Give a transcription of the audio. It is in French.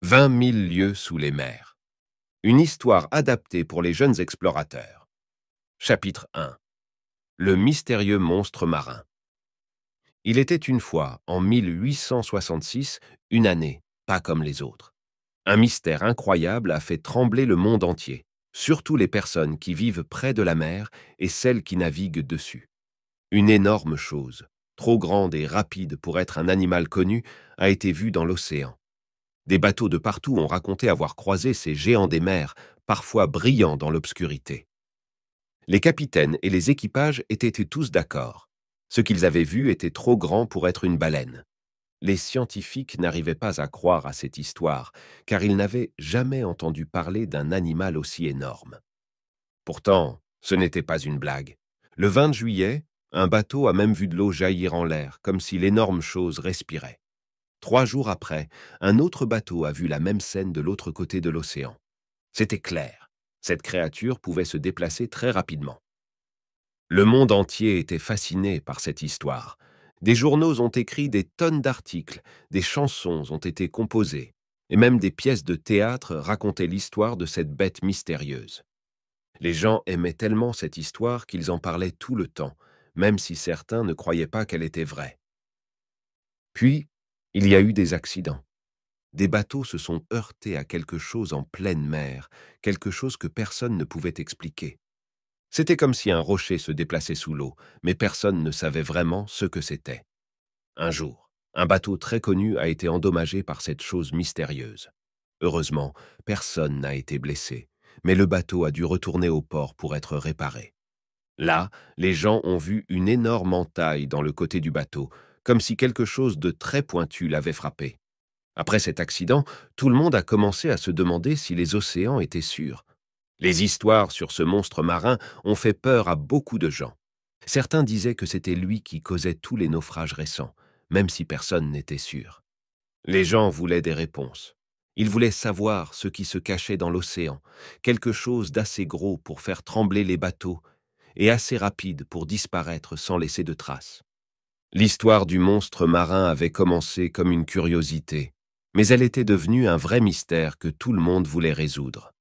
20 000 lieues sous les mers. Une histoire adaptée pour les jeunes explorateurs. Chapitre 1. Le mystérieux monstre marin. Il était une fois, en 1866, une année, pas comme les autres. Un mystère incroyable a fait trembler le monde entier, surtout les personnes qui vivent près de la mer et celles qui naviguent dessus. Une énorme chose, trop grande et rapide pour être un animal connu, a été vue dans l'océan. Des bateaux de partout ont raconté avoir croisé ces géants des mers, parfois brillants dans l'obscurité. Les capitaines et les équipages étaient tous d'accord. Ce qu'ils avaient vu était trop grand pour être une baleine. Les scientifiques n'arrivaient pas à croire à cette histoire, car ils n'avaient jamais entendu parler d'un animal aussi énorme. Pourtant, ce n'était pas une blague. Le 20 juillet, un bateau a même vu de l'eau jaillir en l'air, comme si l'énorme chose respirait. 3 jours après, un autre bateau a vu la même scène de l'autre côté de l'océan. C'était clair. Cette créature pouvait se déplacer très rapidement. Le monde entier était fasciné par cette histoire. Des journaux ont écrit des tonnes d'articles, des chansons ont été composées, et même des pièces de théâtre racontaient l'histoire de cette bête mystérieuse. Les gens aimaient tellement cette histoire qu'ils en parlaient tout le temps, même si certains ne croyaient pas qu'elle était vraie. Puis, il y a eu des accidents. Des bateaux se sont heurtés à quelque chose en pleine mer, quelque chose que personne ne pouvait expliquer. C'était comme si un rocher se déplaçait sous l'eau, mais personne ne savait vraiment ce que c'était. Un jour, un bateau très connu a été endommagé par cette chose mystérieuse. Heureusement, personne n'a été blessé, mais le bateau a dû retourner au port pour être réparé. Là, les gens ont vu une énorme entaille dans le côté du bateau, comme si quelque chose de très pointu l'avait frappé. Après cet accident, tout le monde a commencé à se demander si les océans étaient sûrs. Les histoires sur ce monstre marin ont fait peur à beaucoup de gens. Certains disaient que c'était lui qui causait tous les naufrages récents, même si personne n'était sûr. Les gens voulaient des réponses. Ils voulaient savoir ce qui se cachait dans l'océan, quelque chose d'assez gros pour faire trembler les bateaux et assez rapide pour disparaître sans laisser de traces. L'histoire du monstre marin avait commencé comme une curiosité, mais elle était devenue un vrai mystère que tout le monde voulait résoudre.